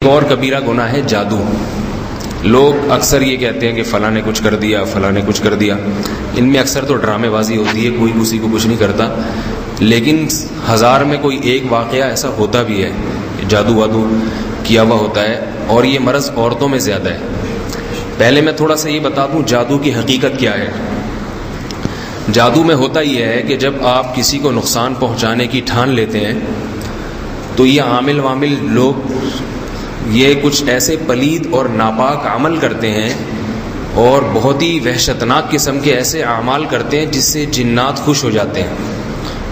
ایک اور کبیرہ گناہ ہے جادو۔ لوگ اکثر یہ کہتے ہیں کہ فلاں نے کچھ کر دیا، فلاں نے کچھ کر دیا۔ ان میں اکثر تو ڈرامے بازی ہوتی ہے، کوئی کسی کو کچھ نہیں کرتا، لیکن ہزار میں کوئی ایک واقعہ ایسا ہوتا بھی ہے، جادو وادو کیا ہوا ہوتا ہے، اور یہ مرض عورتوں میں زیادہ ہے۔ پہلے میں تھوڑا سا یہ بتا دوں جادو کی حقیقت کیا ہے۔ جادو میں ہوتا یہ ہے کہ جب آپ کسی کو نقصان پہنچانے کی ٹھان لیتے ہیں تو یہ عامل وامل لوگ یہ کچھ ایسے پلید اور ناپاک عمل کرتے ہیں اور بہت ہی وحشتناک قسم کے ایسے اعمال کرتے ہیں جس سے جنات خوش ہو جاتے ہیں۔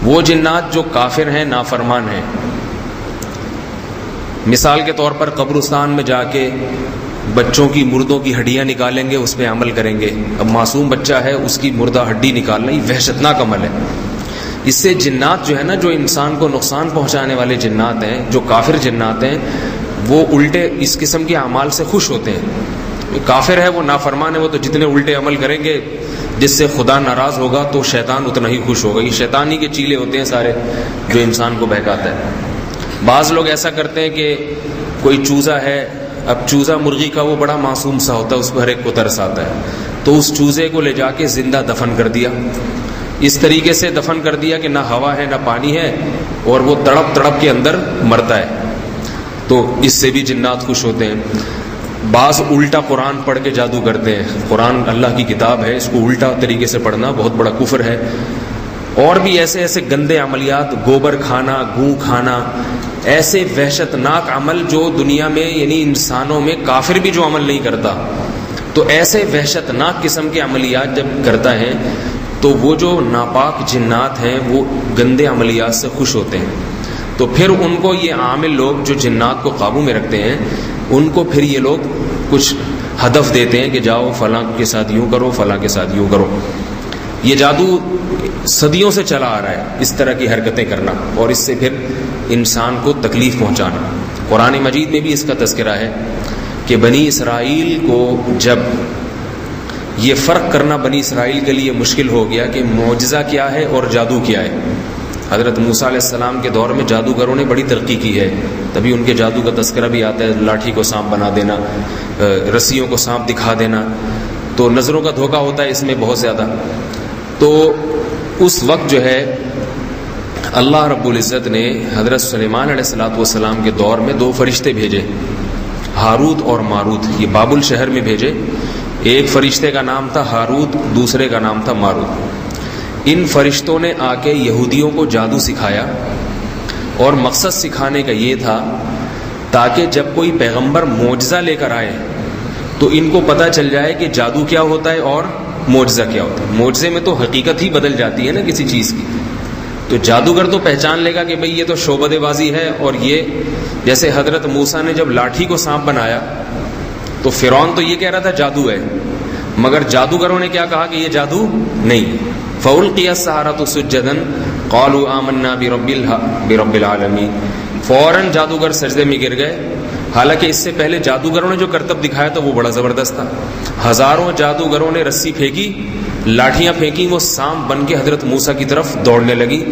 وہ جنات جو کافر ہیں، نافرمان ہیں، مثال کے طور پر قبرستان میں جا کے بچوں کی مردوں کی ہڈیاں نکالیں گے، اس پہ عمل کریں گے۔ اب معصوم بچہ ہے، اس کی مردہ ہڈی نکالنا یہ وحشتناک عمل ہے۔ اس سے جنات جو ہے نا، جو انسان کو نقصان پہنچانے والے جنات ہیں، جو کافر جنات ہیں، وہ الٹے اس قسم کے اعمال سے خوش ہوتے ہیں۔ کافر ہے، وہ نافرمان ہے، وہ تو جتنے الٹے عمل کریں گے جس سے خدا ناراض ہوگا تو شیطان اتنا ہی خوش ہوگا۔ یہ شیطانی کے چیلے ہوتے ہیں سارے جو انسان کو بہکاتا ہے۔ بعض لوگ ایسا کرتے ہیں کہ کوئی چوزا ہے، اب چوزا مرغی کا وہ بڑا معصوم سا ہوتا ہے، اس پر ہر ایک کو ترس آتا ہے، تو اس چوزے کو لے جا کے زندہ دفن کر دیا۔ اس طریقے سے دفن کر دیا کہ نہ ہوا ہے نہ پانی ہے، اور وہ تڑپ تڑپ کے اندر مرتا ہے، تو اس سے بھی جنات خوش ہوتے ہیں۔ بعض الٹا قرآن پڑھ کے جادو کرتے ہیں۔ قرآن اللہ کی کتاب ہے، اس کو الٹا طریقے سے پڑھنا بہت بڑا کفر ہے۔ اور بھی ایسے ایسے گندے عملیات، گوبر کھانا، گوں کھانا، ایسے وحشتناک عمل جو دنیا میں یعنی انسانوں میں کافر بھی جو عمل نہیں کرتا، تو ایسے وحشتناک قسم کے عملیات جب کرتا ہے تو وہ جو ناپاک جنات ہیں وہ گندے عملیات سے خوش ہوتے ہیں۔ تو پھر ان کو یہ عامل لوگ جو جنات کو قابو میں رکھتے ہیں، ان کو پھر یہ لوگ کچھ ہدف دیتے ہیں کہ جاؤ فلاں کے ساتھ یوں کرو، فلاں کے ساتھ یوں کرو۔ یہ جادو صدیوں سے چلا آ رہا ہے، اس طرح کی حرکتیں کرنا اور اس سے پھر انسان کو تکلیف پہنچانا۔ قرآن مجید میں بھی اس کا تذکرہ ہے کہ بنی اسرائیل کو جب یہ فرق کرنا بنی اسرائیل کے لیے مشکل ہو گیا کہ معجزہ کیا ہے اور جادو کیا ہے۔ حضرت موسیٰ علیہ السلام کے دور میں جادوگروں نے بڑی ترقی کی ہے، تبھی ان کے جادو کا تذکرہ بھی آتا ہے، لاٹھی کو سانپ بنا دینا، رسیوں کو سانپ دکھا دینا، تو نظروں کا دھوکہ ہوتا ہے اس میں بہت زیادہ۔ تو اس وقت جو ہے اللہ رب العزت نے حضرت سلیمان علیہ السلام کے دور میں دو فرشتے بھیجے، ہاروت اور ماروت، یہ بابل شہر میں بھیجے۔ ایک فرشتے کا نام تھا ہاروت، دوسرے کا نام تھا ماروت۔ ان فرشتوں نے آ کے یہودیوں کو جادو سکھایا، اور مقصد سکھانے کا یہ تھا تاکہ جب کوئی پیغمبر معجزہ لے کر آئے تو ان کو پتہ چل جائے کہ جادو کیا ہوتا ہے اور معجزہ کیا ہوتا ہے۔ معجزے میں تو حقیقت ہی بدل جاتی ہے نا کسی چیز کی، تو جادوگر تو پہچان لے گا کہ بھئی یہ تو شعبدے بازی ہے، اور یہ جیسے حضرت موسیٰ نے جب لاٹھی کو سانپ بنایا تو فرعون تو یہ کہہ رہا تھا جادو ہے، مگر جادوگروں نے کیا کہا کہ یہ جادو نہیں۔ فَأُلْقِيَ السَّحَرَةُ سُجَّدًا قَالُوا آمَنَّا بِرَبِّ الْعَالَمِينَ، فوراً جادوگر سجدے میں گر گئے۔ حالانکہ اس سے پہلے جادوگروں نے جو کرتب دکھایا تھا وہ بڑا زبردست تھا۔ ہزاروں جادوگروں نے رسی پھینکی، لاٹھیاں پھینکی، وہ سانپ بن کے حضرت موسیٰ کی طرف دوڑنے لگی،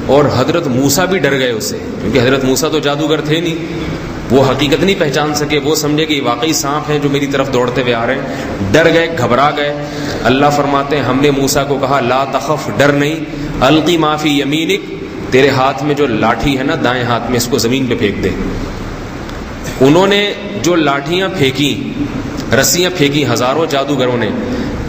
اور حضرت موسیٰ بھی ڈر گئے اس سے، کیونکہ حضرت موسیٰ تو جادوگر تھے نہیں، وہ حقیقت نہیں پہچان سکے، وہ سمجھے کہ یہ واقعی سانپ ہیں جو میری طرف دوڑتے ہوئے آ رہے ہیں، ڈر گئے، گھبرا گئے۔ اللہ فرماتے ہیں ہم نے موسیٰ کو کہا لا تخف، ڈر نہیں، القی ما فی یمینک، تیرے ہاتھ میں جو لاٹھی ہے نا دائیں ہاتھ میں، اس کو زمین پہ پھینک دے۔ انہوں نے جو لاٹھیاں پھینکی، رسیاں پھینکی ہزاروں جادوگروں نے،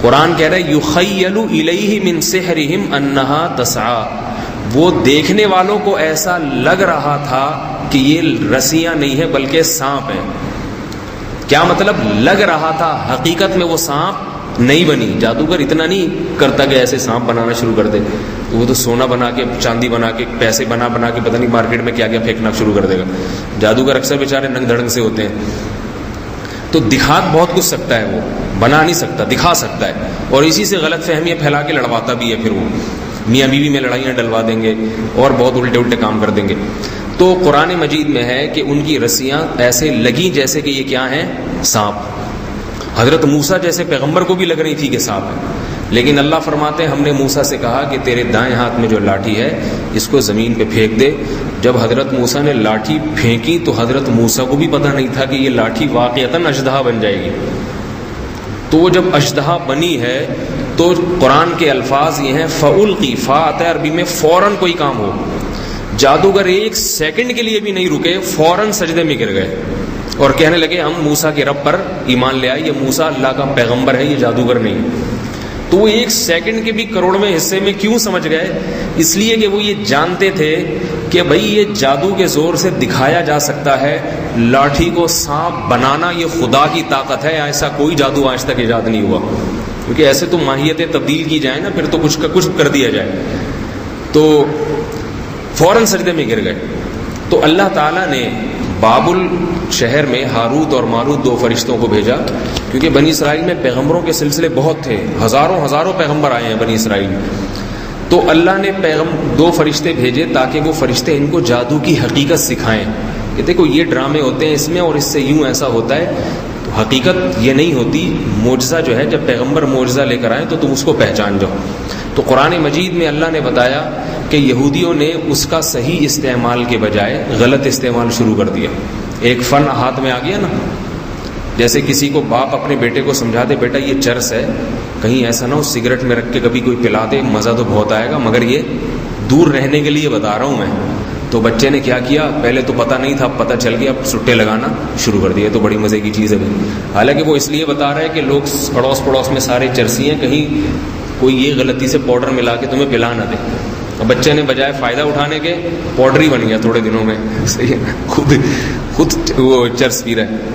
قرآن کہہ رہا ہے یخیل الیہ من سحرہم انہا تسعی، وہ دیکھنے والوں کو ایسا لگ رہا تھا کہ یہ رسیاں نہیں ہیں بلکہ سانپ ہیں۔ کیا مطلب؟ لگ رہا تھا، حقیقت میں وہ سانپ نہیں بنی۔ جادوگر اتنا نہیں کرتا کہ ایسے سانپ بنانا شروع کر دے، وہ تو سونا بنا کے، چاندی بنا کے، پیسے بنا کے پتہ نہیں مارکیٹ میں کیا کیا پھینکنا شروع کر دے گا۔ جادوگر اکثر بیچارے ننگ دھڑنگ سے ہوتے ہیں، تو دکھا بہت کچھ سکتا ہے، وہ بنا نہیں سکتا، دکھا سکتا ہے، اور اسی سے غلط فہمیاں پھیلا کے لڑواتا بھی ہے۔ پھر وہ میاں بیوی میں لڑائیاں ڈلوا دیں گے اور بہت الٹے الٹے کام کر دیں گے۔ تو قرآن مجید میں ہے کہ ان کی رسیاں ایسے لگیں جیسے کہ یہ کیا ہیں؟ سانپ۔ حضرت موسیٰ جیسے پیغمبر کو بھی لگ رہی تھی کہ سانپ ہے، لیکن اللہ فرماتے ہیں ہم نے موسیٰ سے کہا کہ تیرے دائیں ہاتھ میں جو لاٹھی ہے اس کو زمین پہ پھینک دے. جب حضرت موسیٰ نے لاٹھی پھینکی تو حضرت موسیٰ کو بھی پتہ نہیں تھا کہ یہ لاٹھی واقعتاً اژدہا بن جائے گی. تو وہ جب اژدہا بنی ہے تو قرآن کے الفاظ یہ ہیں فَأُلْقِي، فا آتا ہے عربی میں فوراً کوئی کام ہو. جادوگر ایک سیکنڈ کے لیے بھی نہیں رکے، فوراً سجدے میں گر گئے اور کہنے لگے ہم موسیٰ کے رب پر ایمان لے آئے، یہ موسیٰ اللہ کا پیغمبر ہے، یہ جادوگر نہیں. تو وہ ایک سیکنڈ کے بھی کروڑویں حصے میں کیوں سمجھ گئے؟ اس لیے کہ وہ یہ جانتے تھے کہ بھائی یہ جادو کے زور سے دکھایا جا سکتا ہے، لاٹھی کو سانپ بنانا یہ خدا کی طاقت ہے، ایسا کوئی جادو آج تک ایجاد نہیں ہوا. کیونکہ ایسے تو ماہیتیں تبدیل کی جائیں نا، پھر تو کچھ کا کچھ کر دیا جائے. تو فوراً سجدے میں گر گئے. تو اللہ تعالیٰ نے بابل شہر میں ہاروت اور ماروت 2 فرشتوں کو بھیجا، کیونکہ بنی اسرائیل میں پیغمبروں کے سلسلے بہت تھے، ہزاروں پیغمبر آئے ہیں بنی اسرائیل میں. تو اللہ نے 2 فرشتے بھیجے تاکہ وہ فرشتے ان کو جادو کی حقیقت سکھائیں کہ دیکھو یہ ڈرامے ہوتے ہیں اس میں اور اس سے یوں ایسا ہوتا ہے. تو حقیقت یہ نہیں ہوتی، معجزہ جو ہے جب پیغمبر معجزہ لے کر آئیں تو تم اس کو پہچان جاؤ. تو قرآن مجید میں اللہ نے بتایا کہ یہودیوں نے اس کا صحیح استعمال کے بجائے غلط استعمال شروع کر دیا. ایک فن ہاتھ میں آ گیا نا، جیسے کسی کو باپ اپنے بیٹے کو سمجھا دے بیٹا یہ چرس ہے، کہیں ایسا نہ ہو سگریٹ میں رکھ کے کبھی کوئی پلا دے، مزہ تو بہت آئے گا مگر یہ دور رہنے کے لیے بتا رہا ہوں میں. تو بچے نے کیا کیا، پہلے تو پتہ نہیں تھا، اب پتہ چل گیا، اب سٹے لگانا شروع کر دیے. تو بڑی مزے کی چیز ہے. حالانکہ وہ اس لیے بتا رہا ہے کہ لوگ پڑوس میں سارے چرسی ہیں، کہیں کوئی یہ غلطی سے پاؤڈر ملا کے تمہیں پلا نہ دے. بچے نے بجائے فائدہ اٹھانے کے پاؤڈر ہی بن گیا تھوڑے دنوں میں. صحیح ہے، خود وہ چرس پی رہا ہے.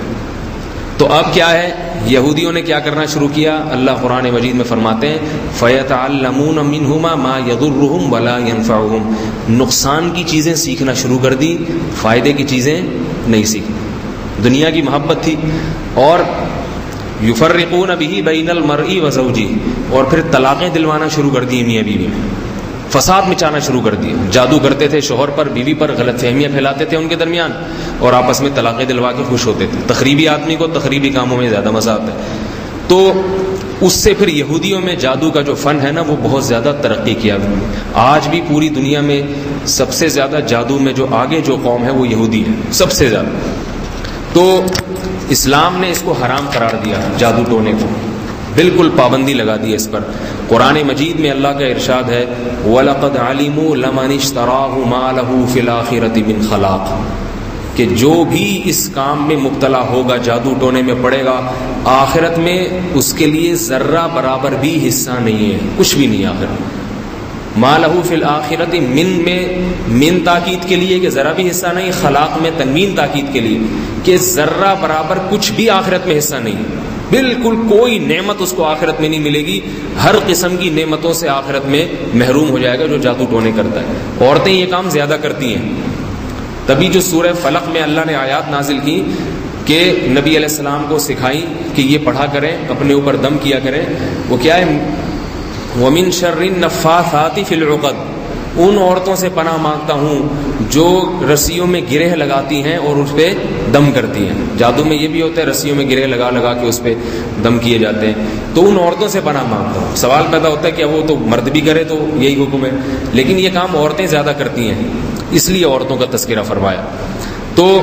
تو اب کیا ہے، یہودیوں نے کیا کرنا شروع کیا؟ اللہ قرآن مجید میں فرماتے ہیں فَيَتَعَلَّمُونَ مِنْهُمَا مَا يَضُرُّهُمْ وَلَا يَنْفَعُهُمْ. نقصان کی چیزیں سیکھنا شروع کر دی، فائدے کی چیزیں نہیں سیکھی. دنیا کی محبت تھی. اور يُفَرِّقُونَ بِهِ بَيْنَ الْمَرْءِ وَزَوْجِهِ، اور پھر طلاقیں دلوانا شروع کر دی میاں بیوی میں، فساد مچانا شروع کر دیا. جادو کرتے تھے شوہر پر بیوی پر، غلط فہمیاں پھیلاتے تھے ان کے درمیان اور آپس میں طلاقیں دلوا کے خوش ہوتے تھے. تخریبی آدمی کو تخریبی کاموں میں زیادہ مزہ آتا ہے. تو اس سے پھر یہودیوں میں جادو کا جو فن ہے نا وہ بہت زیادہ ترقی کیا. آج بھی پوری دنیا میں سب سے زیادہ جادو میں جو آگے جو قوم ہے وہ یہودی ہے، سب سے زیادہ. تو اسلام نے اس کو حرام قرار دیا، جادو ٹونے کو بالکل پابندی لگا دی اس پر. قرآن مجید میں اللہ کا ارشاد ہے وَلَقَدْ عَلِمُوا لَمَنِ اشْتَرَاهُ مَا لَهُ فِي الْآخِرَةِ مِنْ خَلَاقٍ، کہ جو بھی اس کام میں مبتلا ہوگا، جادو ٹونے میں پڑے گا، آخرت میں اس کے لیے ذرہ برابر بھی حصہ نہیں ہے، کچھ بھی نہیں آخرت. مَا لَهُ فِي الْآخِرَةِ من میں من تاکید کے لیے کہ ذرا بھی حصہ نہیں، خلاق میں تنوین تاکید کے لیے کہ ذرہ برابر کچھ بھی آخرت میں حصہ نہیں. بالکل کوئی نعمت اس کو آخرت میں نہیں ملے گی، ہر قسم کی نعمتوں سے آخرت میں محروم ہو جائے گا جو جادو ٹونے کرتا ہے. عورتیں یہ کام زیادہ کرتی ہیں. تبھی جو سورہ فلق میں اللہ نے آیات نازل کی کہ نبی علیہ السلام کو سکھائی کہ یہ پڑھا کریں، اپنے اوپر دم کیا کریں. وہ کیا ہے، وَمِن شَرِّ النَّفَّاثَاتِ فِي الْعُقَدِ، ان عورتوں سے پناہ مانگتا ہوں جو رسیوں میں گرہ لگاتی ہیں اور اس پہ دم کرتی ہیں. جادو میں یہ بھی ہوتا ہے، رسیوں میں گرہ لگا کے اس پہ دم کیے جاتے ہیں. تو ان عورتوں سے پناہ مانگتا ہوں. سوال پیدا ہوتا ہے کہ وہ تو مرد بھی کرے تو یہی حکم ہے، لیکن یہ کام عورتیں زیادہ کرتی ہیں، اس لیے عورتوں کا تذکرہ فرمایا. تو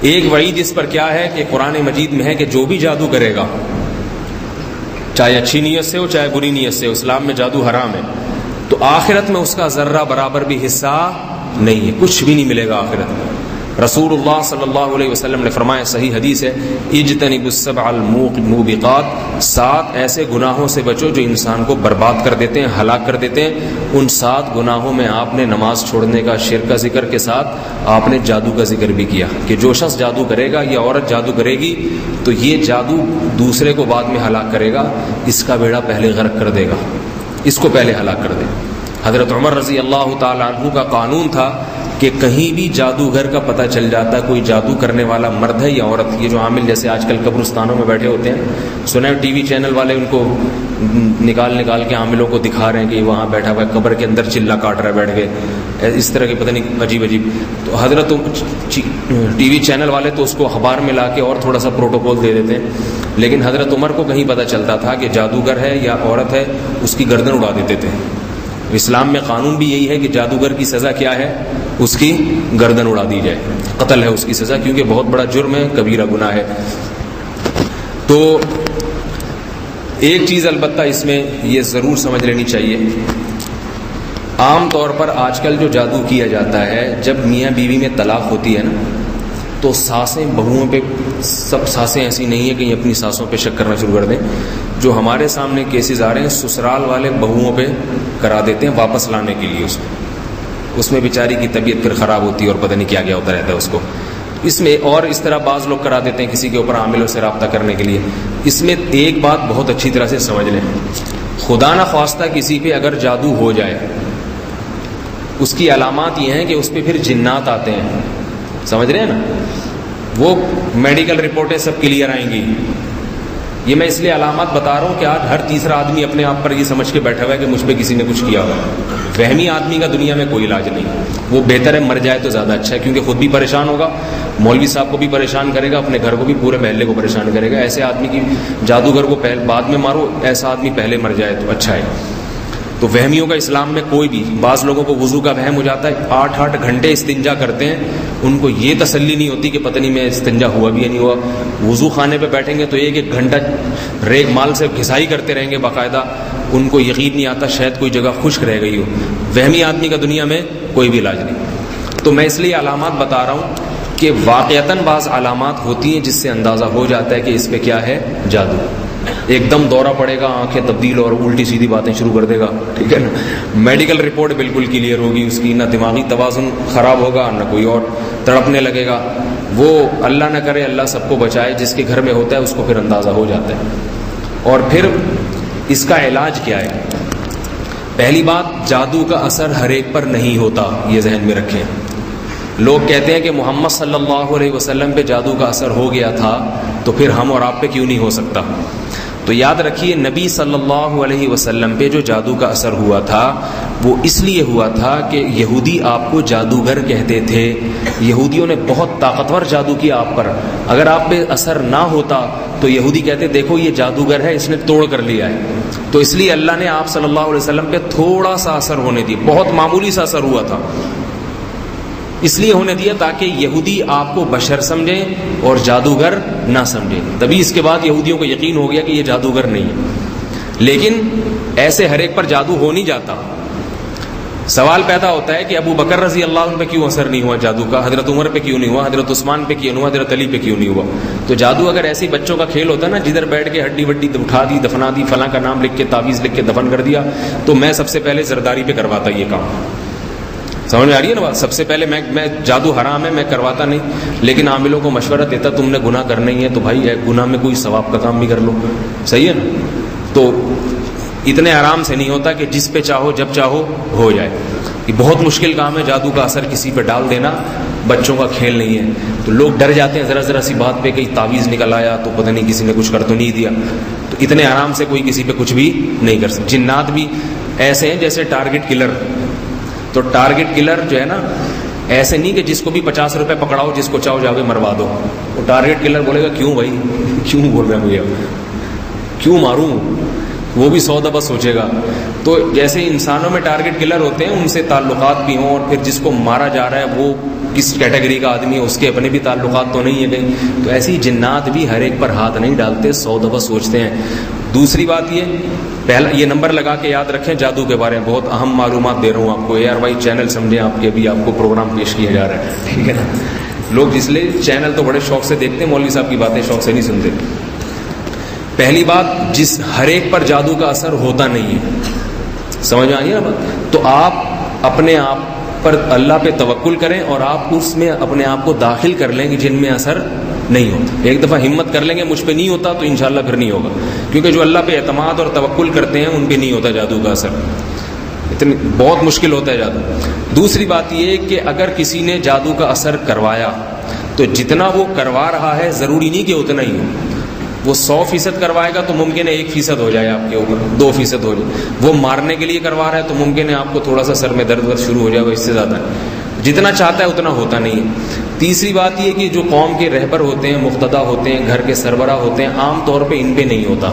ایک وعید اس پر کیا ہے کہ قرآن مجید میں ہے کہ جو بھی جادو کرے گا، چاہے اچھی نیت سے ہو چاہے بری نیت سے، اسلام میں جادو حرام ہے، تو آخرت میں اس کا ذرہ برابر بھی حصہ نہیں ہے، کچھ بھی نہیں ملے گا آخرت میں. رسول اللہ صلی اللہ علیہ وسلم نے فرمایا، صحیح حدیث ہے، اجتنبوا السبع الموبقات، 7 ایسے گناہوں سے بچو جو انسان کو برباد کر دیتے ہیں، ہلاک کر دیتے ہیں. ان 7 گناہوں میں آپ نے نماز چھوڑنے کا، شرک کا ذکر کے ساتھ آپ نے جادو کا ذکر بھی کیا کہ جو شخص جادو کرے گا یا عورت جادو کرے گی تو یہ جادو دوسرے کو بعد میں ہلاک کرے گا، اس کا بیڑا پہلے غرق کر دے گا، اس کو پہلے ہلاک کر دے. حضرت عمر رضی اللہ تعالیٰ عنہ کا قانون تھا کہ کہیں بھی جادوگر کا پتہ چل جاتا کوئی جادو کرنے والا مرد ہے یا عورت، یہ جو عامل جیسے آج کل قبرستانوں میں بیٹھے ہوتے ہیں، سنا ٹی وی چینل والے ان کو نکال نکال کے عاملوں کو دکھا رہے ہیں کہ وہاں بیٹھا ہوا ہے قبر کے اندر چلا کاٹ رہا ہے بیٹھ کے، اس طرح کی پتہ نہیں عجیب عجیب. تو حضرت ٹی وی چینل والے تو اس کو اخبار میں لا کے اور تھوڑا سا پروٹوکول دے دیتے ہیں، لیکن حضرت عمر کو کہیں پتہ چلتا تھا کہ جادوگر ہے یا عورت ہے اس کی گردن اڑا دیتے تھے. اسلام میں قانون بھی یہی ہے کہ جادوگر کی سزا کیا ہے؟ اس کی گردن اڑا دی جائے، قتل ہے اس کی سزا، کیونکہ بہت بڑا جرم ہے، کبیرہ گناہ ہے. تو ایک چیز البتہ اس میں یہ ضرور سمجھ لینی چاہیے، عام طور پر آج کل جو جادو کیا جاتا ہے، جب میاں بیوی میں طلاق ہوتی ہے نا تو ساسیں بہوؤں پہ، سب ساسیں ایسی نہیں ہیں کہ یہ اپنی ساسوں پہ شک کرنا شروع کر دیں. جو ہمارے سامنے کیسز آ رہے ہیں سسرال والے بہوؤں پہ کرا دیتے ہیں واپس لانے کے لیے، اس میں بیچاری کی طبیعت پھر خراب ہوتی ہے اور پتہ نہیں کیا کیا ہوتا رہتا ہے اس کو. اس میں اور اس طرح بعض لوگ کرا دیتے ہیں کسی کے اوپر عاملوں سے رابطہ کرنے کے لیے. اس میں ایک بات بہت اچھی طرح سے سمجھ لیں، خدا نہ خواستہ کسی پہ اگر جادو ہو جائے اس کی علامات یہ ہیں کہ اس پہ پھر جنات آتے ہیں. سمجھ رہے ہیں نا؟ وہ میڈیکل رپورٹیں سب کلیئر آئیں گی. یہ میں اس لیے علامات بتا رہا ہوں کہ آج ہر تیسرا آدمی اپنے آپ پر یہ سمجھ کے بیٹھا ہوا ہے کہ مجھ پہ کسی نے کچھ کیا ہوا. وہمی آدمی کا دنیا میں کوئی علاج نہیں، وہ بہتر ہے مر جائے تو زیادہ اچھا ہے، کیونکہ خود بھی پریشان ہوگا، مولوی صاحب کو بھی پریشان کرے گا، اپنے گھر کو بھی، پورے محلے کو پریشان کرے گا. ایسے آدمی کی جادوگر کو بعد میں مارو، ایسا آدمی پہلے مر جائے تو اچھا ہے. تو وہمیوں کا اسلام میں کوئی بھی، بعض لوگوں کو وضو کا وہم ہو جاتا ہے، 8 گھنٹے استنجا کرتے ہیں، ان کو یہ تسلی نہیں ہوتی کہ پتہ نہیں میں استنجا ہوا بھی یا نہیں ہوا. وضو خانے پہ بیٹھیں گے تو 1 گھنٹہ ریگ مال سے گھسائی کرتے رہیں گے باقاعدہ، ان کو یقین نہیں آتا شاید کوئی جگہ خشک رہ گئی ہو. وہمی آدمی کا دنیا میں کوئی بھی علاج نہیں. تو میں اس لیے علامات بتا رہا ہوں کہ واقعتاً بعض علامات ہوتی ہیں جس سے اندازہ ہو جاتا ہے کہ اس پہ کیا ہے؟ جادو. ایک دم دورہ پڑے گا، آنکھیں تبدیل اور الٹی سیدھی باتیں شروع کر دے گا، ٹھیک ہے نا. میڈیکل رپورٹ بالکل کلیئر ہوگی اس کی، نہ دماغی توازن خراب ہوگا نہ کوئی اور، تڑپنے لگے گا. وہ اللہ نہ کرے، اللہ سب کو بچائے، جس کے گھر میں ہوتا ہے اس کو پھر اندازہ ہو جاتا ہے. اور پھر اس کا علاج کیا ہے؟ پہلی بات، جادو کا اثر ہر ایک پر نہیں ہوتا، یہ ذہن میں رکھیں. لوگ کہتے ہیں کہ محمد صلی اللہ علیہ وسلم پہ جادو کا اثر ہو گیا تھا تو پھر ہم اور آپ پہ کیوں نہیں ہو سکتا؟ تو یاد رکھیے، نبی صلی اللہ علیہ وسلم پہ جو جادو کا اثر ہوا تھا وہ اس لیے ہوا تھا کہ یہودی آپ کو جادوگر کہتے تھے. یہودیوں نے بہت طاقتور جادو کیا آپ پر. اگر آپ پہ اثر نہ ہوتا تو یہودی کہتے دیکھو یہ جادوگر ہے، اس نے توڑ کر لیا ہے. تو اس لیے اللہ نے آپ صلی اللہ علیہ وسلم پہ تھوڑا سا اثر ہونے دی، بہت معمولی سا اثر ہوا تھا، اس لیے ہونے دیا تاکہ یہودی آپ کو بشر سمجھیں اور جادوگر نہ سمجھیں. تبھی اس کے بعد یہودیوں کو یقین ہو گیا کہ یہ جادوگر نہیں ہے. لیکن ایسے ہر ایک پر جادو ہو نہیں جاتا. سوال پیدا ہوتا ہے کہ ابو بکر رضی اللہ عنہ پہ کیوں اثر نہیں ہوا جادو کا، حضرت عمر پہ کیوں نہیں ہوا، حضرت عثمان پہ کیوں نہیں ہوا، حضرت علی پہ کیوں نہیں ہوا؟ تو جادو اگر ایسے بچوں کا کھیل ہوتا نا جدھر بیٹھ کے ہڈی وڈی اٹھا دی، دفنا دی، فلاں کا نام لکھ کے تعویذ لکھ کے دفن کر دیا، تو میں سب سے پہلے زرداری پہ کرواتا یہ کام. سمجھ میں آ رہی ہے نا بات؟ سب سے پہلے میں جادو حرام ہے، میں کرواتا نہیں، لیکن عاملوں کو مشورہ دیتا تم نے گناہ کرنا ہی ہے تو بھائی گناہ میں کوئی ثواب کا کام بھی کر لو. صحیح ہے نا؟ تو اتنے آرام سے نہیں ہوتا کہ جس پہ چاہو جب چاہو ہو جائے. یہ بہت مشکل کام ہے جادو کا اثر کسی پہ ڈال دینا، بچوں کا کھیل نہیں ہے. تو لوگ ڈر جاتے ہیں ذرا سی بات پہ، کہیں تعویذ نکل آیا تو پتہ نہیں کسی نے کچھ کر تو نہیں دیا. تو اتنے آرام سے کوئی کسی پہ کچھ بھی نہیں کر سکتا. جنات بھی ایسے ہیں جیسے ٹارگٹ کلر. تو ٹارگٹ کلر جو ہے نا، ایسے نہیں کہ جس کو بھی 50 روپے پکڑاؤ جس کو چاہو جا کے مروا دو. وہ ٹارگٹ کلر بولے گا کیوں بھائی، کیوں بول رہے ہیں مجھے، کیوں ماروں؟ وہ بھی 100 دفعہ سوچے گا. تو جیسے انسانوں میں ٹارگٹ کلر ہوتے ہیں، ان سے تعلقات بھی ہوں، اور پھر جس کو مارا جا رہا ہے وہ کس کیٹیگری کا آدمی ہے، اس کے اپنے بھی تعلقات تو نہیں ہیں کہیں. تو ایسی جنات بھی ہر ایک پر ہاتھ نہیں ڈالتے، 100 دفعہ سوچتے ہیں. دوسری بات پہلا یہ نمبر لگا کے یاد رکھیں جادو کے بارے میں بہت اہم معلومات دے رہا ہوں آپ کو. یار بھائی چینل سمجھیں آپ کے، ابھی آپ کو پروگرام پیش کیا جا رہا ہے، ٹھیک ہے نا. لوگ اس لیے چینل تو بڑے شوق سے دیکھتے ہیں، مولوی صاحب کی باتیں شوق سے نہیں سنتے. پہلی بات، جس ہر ایک پر جادو کا اثر ہوتا نہیں ہے. سمجھ میں آئی ہے نا بات؟ تو آپ اپنے آپ پر اللہ پہ توکل کریں اور آپ اس میں اپنے آپ کو داخل کر لیں کہ جن میں اثر نہیں ہوتا. ایک دفعہ ہمت کر لیں گے مجھ پہ نہیں ہوتا تو انشاءاللہ پھر نہیں ہوگا، کیونکہ جو اللہ پہ اعتماد اور توکل کرتے ہیں ان پہ نہیں ہوتا جادو کا اثر. اتنی بہت مشکل ہوتا ہے جادو. دوسری بات یہ کہ اگر کسی نے جادو کا اثر کروایا تو جتنا وہ کروا رہا ہے ضروری نہیں کہ اتنا ہی ہو. وہ 100% کروائے گا تو ممکن ہے 1% ہو جائے آپ کے اوپر، 2% ہو جائے. وہ مارنے کے لیے کروا رہا ہے تو ممکن ہے آپ کو تھوڑا سا سر میں درد شروع ہو جائے گا، اس سے زیادہ جتنا چاہتا ہے اتنا ہوتا نہیں ہے. تیسری بات یہ کہ جو قوم کے رہبر ہوتے ہیں، مقتدا ہوتے ہیں، گھر کے سربراہ ہوتے ہیں، عام طور پہ ان پہ نہیں ہوتا.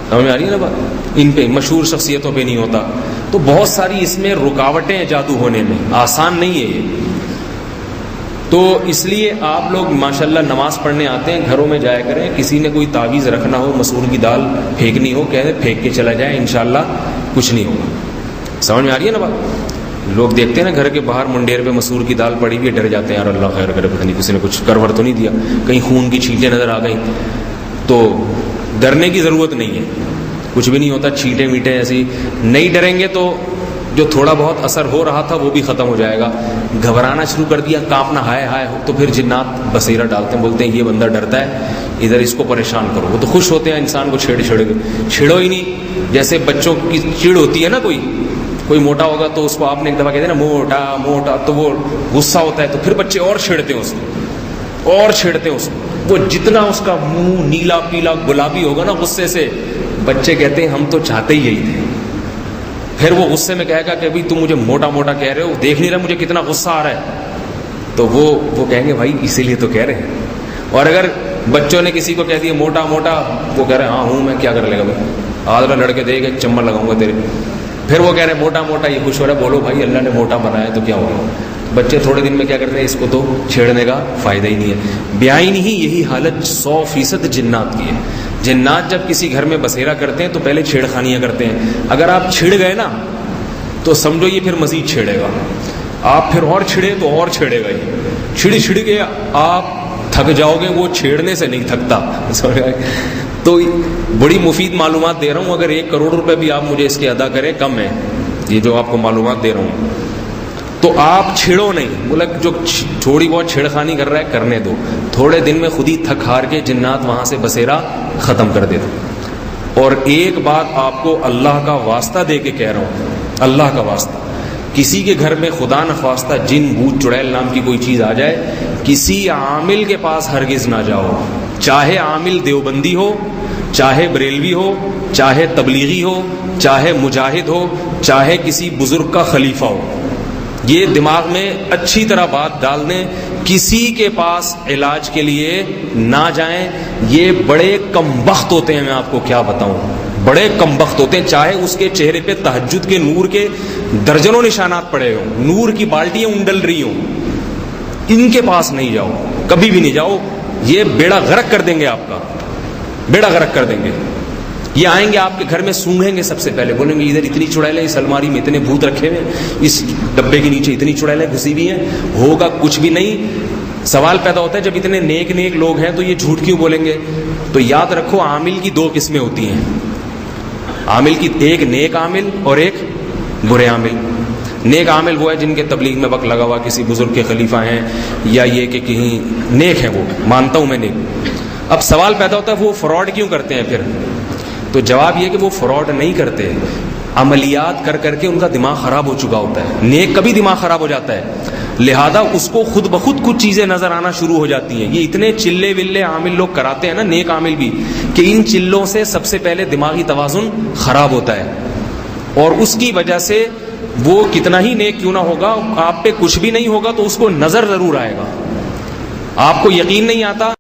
سمجھ میں آ رہی ہے نا بات؟ ان پہ، مشہور شخصیتوں پہ نہیں ہوتا. تو بہت ساری اس میں رکاوٹیں ہیں جادو ہونے میں، آسان نہیں ہے یہ. تو اس لیے آپ لوگ ماشاءاللہ نماز پڑھنے آتے ہیں، گھروں میں جایا کریں. کسی نے کوئی تعویذ رکھنا ہو، مسور کی دال پھینکنی ہو، کہتے پھینک کے چلا جائے، انشاءاللہ کچھ نہیں ہوگا. سمجھ میں آ رہی ہے نا بات؟ لوگ دیکھتے ہیں نا گھر کے باہر منڈیر پہ مسور کی دال پڑی ہوئی، ڈر جاتے ہیں، یار اللہ خیر کرے، پتہ نہیں کسی نے کچھ کرور تو نہیں دیا، کہیں خون کی چھینٹیں نظر آ گئیں. تو ڈرنے کی ضرورت نہیں ہے، کچھ بھی نہیں ہوتا. چھینٹیں میٹیں ایسی نہیں ڈریں گے تو جو تھوڑا بہت اثر ہو رہا تھا وہ بھی ختم ہو جائے گا. گھبرانا شروع کر دیا، کانپنا ہائے ہائے ہو، تو پھر جنات بصیرہ ڈالتے ہیں، بولتے ہیں یہ بندہ ڈرتا ہے، ادھر اس کو پریشان کرو. وہ تو خوش ہوتے ہیں انسان کو چھیڑو ہی نہیں. جیسے بچوں کی چڑ ہوتی ہے نا، کوئی موٹا ہوگا تو اس کو آپ نے ایک دفعہ کہتے ہیں نا موٹا موٹا، تو وہ غصہ ہوتا ہے تو پھر بچے اور چھیڑتے ہیں اس کو. وہ جتنا اس کا منہ نیلا پیلا گلابی ہوگا نا غصے سے، بچے کہتے ہیں ہم تو چاہتے ہی یہی تھے. پھر وہ غصے میں کہے گا کہ ابھی تم مجھے موٹا موٹا کہہ رہے ہو، دیکھ نہیں رہا مجھے کتنا غصہ آ رہا ہے. تو وہ کہیں گے بھائی اسی لیے تو کہہ رہے ہیں. اور اگر بچوں نے کسی کو کہہ دیا موٹا موٹا، وہ کہہ رہے ہیں ہاں ہوں میں، کیا کر لے گا بھائی، آدھا لڑکے دے گا ایک چمڑ لگاؤں گا تیرے. پھر وہ کہہ رہے ہیں موٹا موٹا، یہ خوش ہو رہا ہے، بولو بھائی اللہ نے موٹا بنایا تو کیا ہوگا. بچے تھوڑے دن میں کیا کرتے ہیں، اس کو تو چھیڑنے کا فائدہ ہی نہیں ہے. بیائی نہیں، یہی حالت 100% جنات کی ہے. جنات جب کسی گھر میں بسیرا کرتے ہیں تو پہلے چھیڑ خانیاں کرتے ہیں. اگر آپ چھڑ گئے نا تو سمجھو یہ پھر مزید چھیڑے گا. آپ پھر اور چھڑے تو اور چھیڑے گا. یہ چھڑ کے آپ تھک جاؤ گے، وہ چھیڑنے سے نہیں تھکتا. تو بڑی مفید معلومات دے رہا ہوں. اگر 1 کروڑ روپے بھی آپ مجھے اس کے ادا کریں کم ہے، یہ جو آپ کو معلومات دے رہا ہوں. تو آپ چھڑو نہیں، بولا جو تھوڑی بہت چھیڑخانی کر رہا ہے کرنے دو. تھوڑے دن میں خود ہی تھک ہار کے جنات وہاں سے بسیرا ختم کر دیتے. اور ایک بات آپ کو اللہ کا واسطہ دے کے کہہ رہا ہوں، اللہ کا واسطہ، کسی کے گھر میں خدا نخواستہ جن بھوت چڑیل نام کی کوئی چیز آ جائے، کسی عامل کے پاس ہرگز نہ جاؤ. چاہے عامل دیوبندی ہو، چاہے بریلوی ہو، چاہے تبلیغی ہو، چاہے مجاہد ہو، چاہے کسی بزرگ کا خلیفہ ہو. یہ دماغ میں اچھی طرح بات ڈال دیں، کسی کے پاس علاج کے لیے نہ جائیں. یہ بڑے کم بخت ہوتے ہیں، میں آپ کو کیا بتاؤں، بڑے کم بخت ہوتے ہیں. چاہے اس کے چہرے پہ تہجد کے نور کے درجنوں نشانات پڑے ہوں، نور کی بالٹیاں انڈل رہی ہوں، ان کے پاس نہیں جاؤ، کبھی بھی نہیں جاؤ. یہ بیڑا غرق کر دیں گے، آپ کا بیڑا غرق کر دیں گے. یہ آئیں گے آپ کے گھر میں، سونگھیں گے سب سے پہلے، بولیں گے ادھر اتنی چڑیلیں، اس الماری میں اتنے بھوت رکھے ہوئے، اس ڈبے کے نیچے اتنی چڑیلیں گھسی ہوئی ہیں. ہوگا کچھ بھی نہیں. سوال پیدا ہوتا ہے جب اتنے نیک لوگ ہیں تو یہ جھوٹ کیوں بولیں گے. تو یاد رکھو عامل کی 2 قسمیں ہوتی ہیں. عامل کی ایک نیک عامل اور ایک برے عامل. نیک عامل وہ ہے جن کے تبلیغ میں وقت لگا ہوا، کسی بزرگ کے خلیفہ ہیں، یا یہ کہ کہیں نیک ہیں، وہ مانتا ہوں میں نیک. اب سوال پیدا ہوتا ہے وہ فراڈ کیوں کرتے ہیں پھر. تو جواب یہ کہ وہ فراڈ نہیں کرتے، عملیات کر کر کے ان کا دماغ خراب ہو چکا ہوتا ہے. نیک کبھی دماغ خراب ہو جاتا ہے، لہذا اس کو خود بخود کچھ چیزیں نظر آنا شروع ہو جاتی ہیں. یہ اتنے چلے ولے عامل لوگ کراتے ہیں نا، نیک عامل بھی، کہ ان چلوں سے سب سے پہلے دماغی توازن خراب ہوتا ہے. اور اس کی وجہ سے وہ کتنا ہی نیک کیوں نہ ہوگا، آپ پہ کچھ بھی نہیں ہوگا تو اس کو نظر ضرور آئے گا. آپ کو یقین نہیں آتا